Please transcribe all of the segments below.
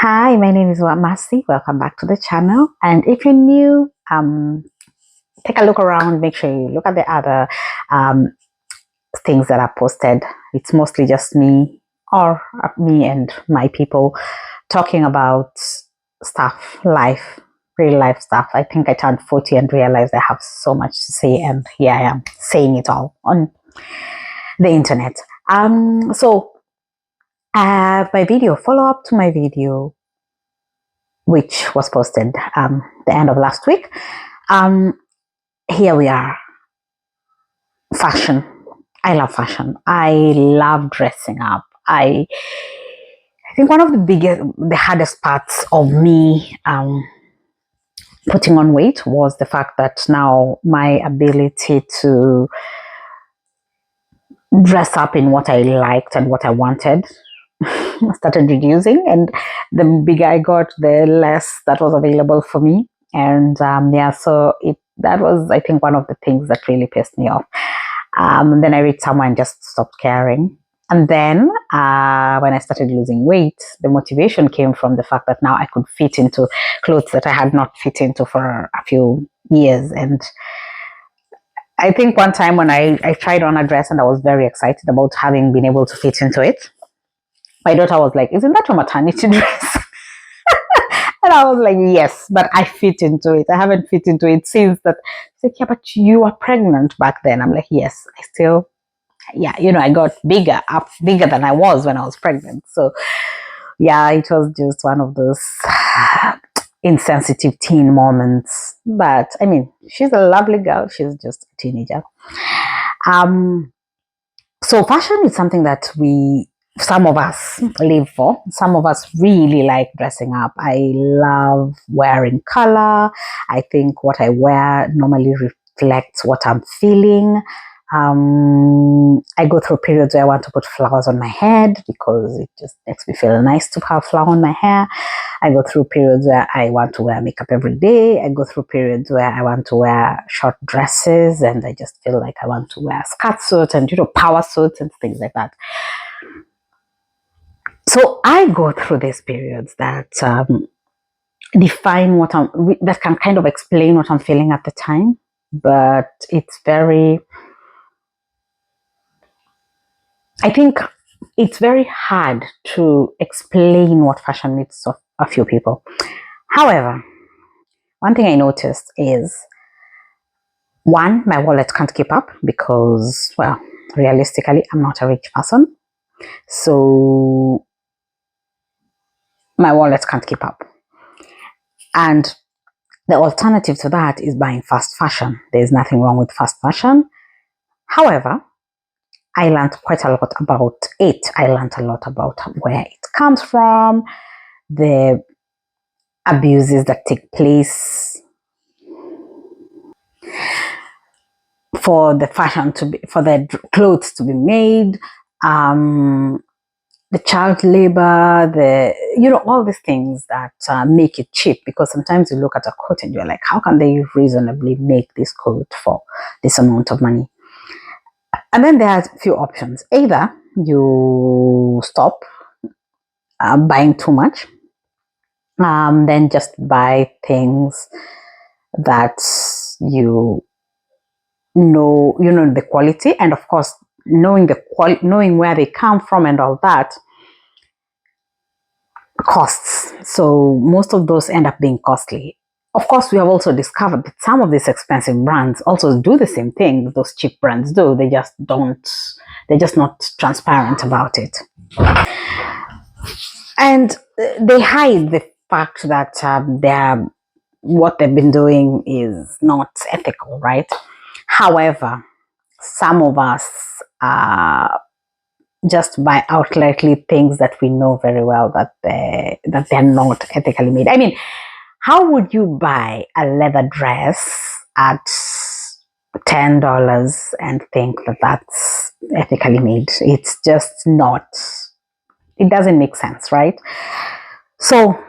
Hi, my name is Wamasi. Welcome back to the channel. And if you're new, take a look around. Make sure you look at the other um, things that are posted. It's mostly just me or me and my people talking about stuff, life, real life stuff. I think I turned 40 and realized I have so much to say, and here I am saying it all on the internet. My video follow up to my video, which was posted the end of last week. Here we are. Fashion. I love fashion. I love dressing up. I think one of the hardest parts of me putting on weight was the fact that now my ability to dress up in what I liked and what I wanted started reducing, and the bigger I got, the less that was available for me. And that was, I think, one of the things that really pissed me off. Then I reached somewhere and just stopped caring. And then when I started losing weight, the motivation came from the fact that now I could fit into clothes that I had not fit into for a few years. And I think one time when I tried on a dress and I was very excited about having been able to fit into it, my daughter was like, "Isn't that your maternity dress?" And I was like, "Yes, but I fit into it. I haven't fit into it since that." She's like, "Yeah, but you were pregnant back then." I'm like, "Yes, I still, yeah, I got bigger than I was when I was pregnant." So yeah, it was just one of those insensitive teen moments. But I mean, she's a lovely girl. She's just a teenager. So fashion is something that some of us live for. Some of us really like dressing up. I love wearing color. I think what I wear normally reflects what I'm feeling. I go through periods where I want to put flowers on my head because it just makes me feel nice to have flower on my hair. I go through periods where I want to wear makeup every day. I go through periods where I want to wear short dresses and I just feel like I want to wear skirt suits and, power suits and things like that. So I go through these periods that define that can kind of explain what I'm feeling at the time, but I think it's very hard to explain what fashion means to a few people. However, one thing I noticed is, one, my wallet can't keep up because, well, realistically, I'm not a rich person. So my wallet can't keep up. And the alternative to that is buying fast fashion. There's nothing wrong with fast fashion. However, I learned quite a lot about it. I learned a lot about where it comes from, the abuses that take place for the clothes to be made, the child labor, all these things that make it cheap. Because sometimes you look at a coat and you're like, how can they reasonably make this coat for this amount of money? And then there are a few options. Either you stop buying too much, then just buy things that you know the quality, and of course knowing where they come from and all that costs. So most of those end up being costly. Of course, we have also discovered that some of these expensive brands also do the same thing those cheap brands do. They're just not transparent about it. And they hide the fact that what they've been doing is not ethical, right? However, some of us just buy outrightly things that we know very well that they're not ethically made. I mean, how would you buy a leather dress at $10 and think that that's ethically made? It's just not. It doesn't make sense, right? So,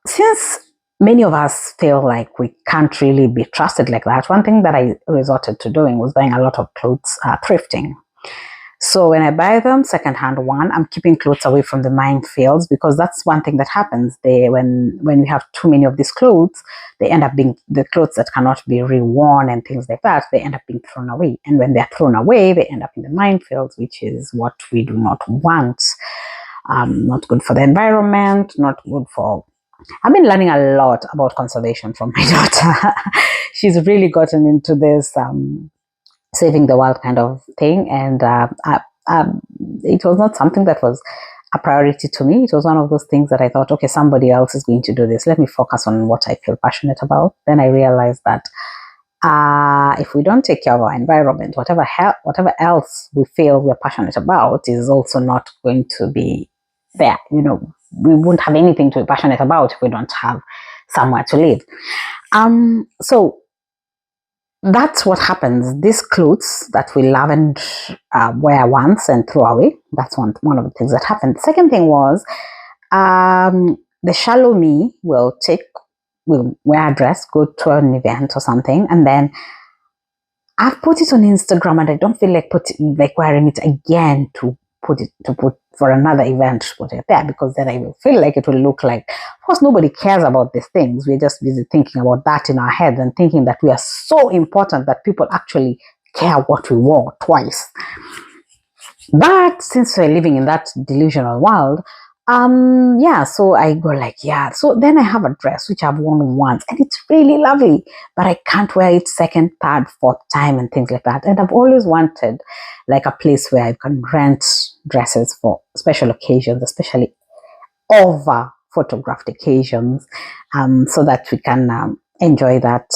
since many of us feel like we can't really be trusted like that, one thing that I resorted to doing was buying a lot of clothes thrifting. So when I buy them secondhand, one, I'm keeping clothes away from the minefields, because that's one thing that happens. When we have too many of these clothes, they end up being the clothes that cannot be reworn and things like that. They end up being thrown away, and when they're thrown away, they end up in the minefields, which is what we do not want. Not good for the environment. Not good for. I've been learning a lot about conservation from my daughter. She's really gotten into this. Saving the world kind of thing, and it was not something that was a priority to me. It was one of those things that I thought, okay, somebody else is going to do this, let me focus on what I feel passionate about. Then I realized that if we don't take care of our environment, whatever else we feel we're passionate about is also not going to be there. We won't have anything to be passionate about if we don't have somewhere to live. So that's what happens. These clothes that we love and wear once and throw away, that's one of the things that happened. The second thing was the shallow me will wear a dress, go to an event or something, and then I've put it on Instagram and I don't feel like wearing it again to put for another event to put it there, because then I will feel like it will look like, of course, nobody cares about these things. We're just busy thinking about that in our head and thinking that we are so important that people actually care what we wore twice. But since we're living in that delusional world, so I go like, so then I have a dress which I've worn once and it's really lovely, but I can't wear it second, third, fourth time and things like that. And I've always wanted like a place where I can rent dresses for special occasions, especially over photographed occasions, so that we can enjoy that,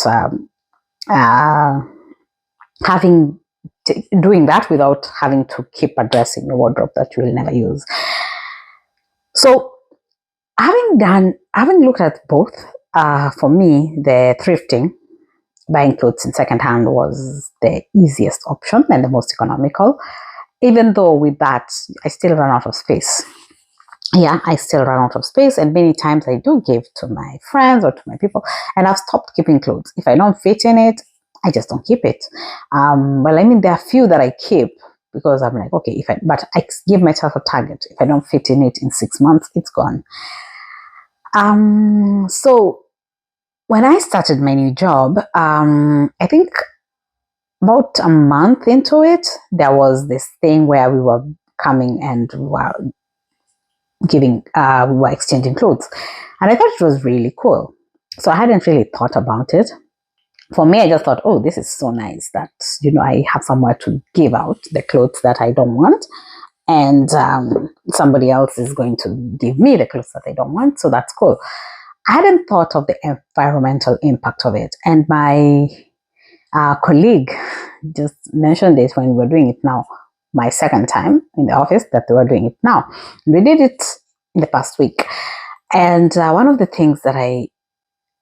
doing that without having to keep a dress in your wardrobe that you will never use. So having looked at both, for me, the thrifting, buying clothes in secondhand, was the easiest option and the most economical. Even though with that, I still run out of space. I still run out of space, and many times I do give to my friends or to my people, and I've stopped keeping clothes. If I don't fit in it, I just don't keep it. There are few that I keep because I'm like, okay, but I give myself a target. If I don't fit in it in 6 months, it's gone. So when I started my new job, I think about a month into it, there was this thing where we were coming and we were exchanging clothes, and I thought it was really cool. So I hadn't really thought about it. For me, I just thought, oh, this is so nice that I have somewhere to give out the clothes that I don't want, and somebody else is going to give me the clothes that I don't want. So that's cool. I hadn't thought of the environmental impact of it, and my colleague just mentioned it when we were doing it now. My second time in the office that they were doing it now. We did it in the past week, and one of the things that I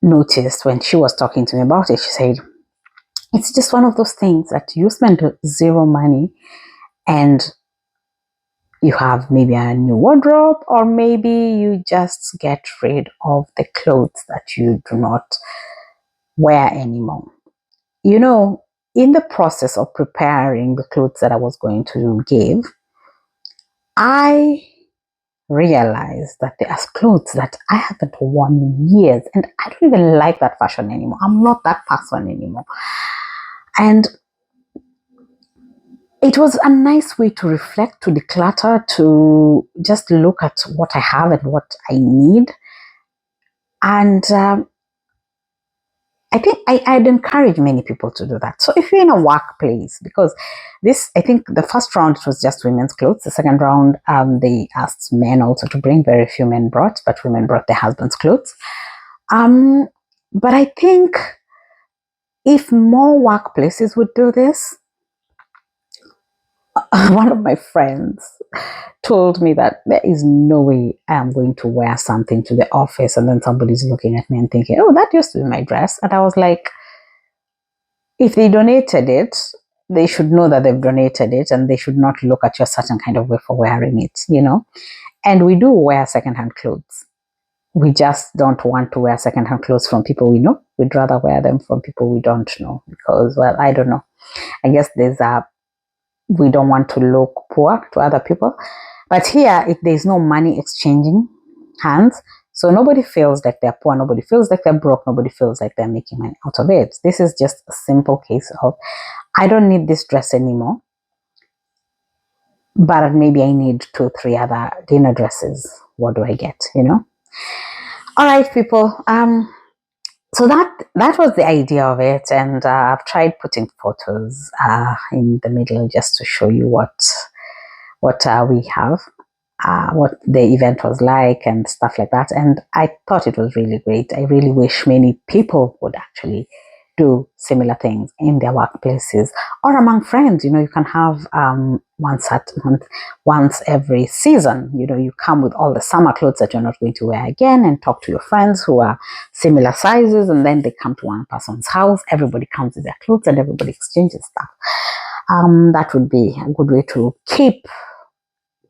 noticed when she was talking to me about it, she said, it's just one of those things that you spend zero money and you have maybe a new wardrobe, or maybe you just get rid of the clothes that you do not wear anymore. In the process of preparing the clothes that I was going to give, I realized that there are clothes that I haven't worn in years, and I don't even like that fashion anymore. I'm not that person anymore. And it was a nice way to reflect, to declutter, to just look at what I have and what I need. And I think I'd encourage many people to do that. So if you're in a workplace, because I think the first round, it was just women's clothes. The second round, they asked men also to bring. Very few men brought, but women brought their husband's clothes. But I think if more workplaces would do this, one of my friends told me that there is no way I am going to wear something to the office and then somebody's looking at me and thinking, oh, that used to be my dress. And I was like, if they donated it, they should know that they've donated it, and they should not look at you a certain kind of way for wearing it, And we do wear secondhand clothes. We just don't want to wear secondhand clothes from people we know. We'd rather wear them from people we don't know because, well, I don't know. I guess there's a we don't want to look poor to other people. But here, there's no money exchanging hands. So nobody feels like they're poor, nobody feels like they're broke, nobody feels like they're making money out of it. This is just a simple case of, I don't need this dress anymore, but maybe I need 2, 3 other dinner dresses. What do I get? All right, people. So that was the idea of it, and I've tried putting photos in the middle just to show you what we have, what the event was like and stuff like that. And I thought it was really great. I really wish many people would actually do similar things in their workplaces or among friends. You can have once every season. You come with all the summer clothes that you're not going to wear again and talk to your friends who are similar sizes, and then they come to one person's house. Everybody comes with their clothes and everybody exchanges stuff. That would be a good way to keep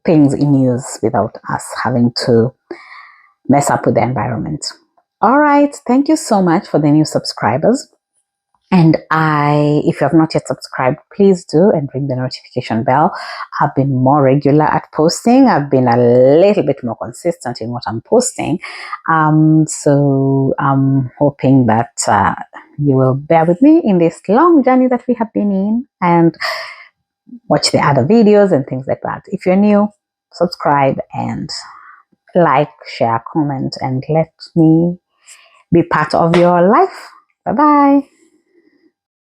things in use without us having to mess up with the environment. All right, thank you so much for the new subscribers. And if you have not yet subscribed, please do, and ring the notification bell. I've been more regular at posting. I've been a little bit more consistent in what I'm posting. So I'm hoping that you will bear with me in this long journey that we have been in, and watch the other videos and things like that. If you're new, subscribe and like, share, comment, and let me be part of your life. Bye bye.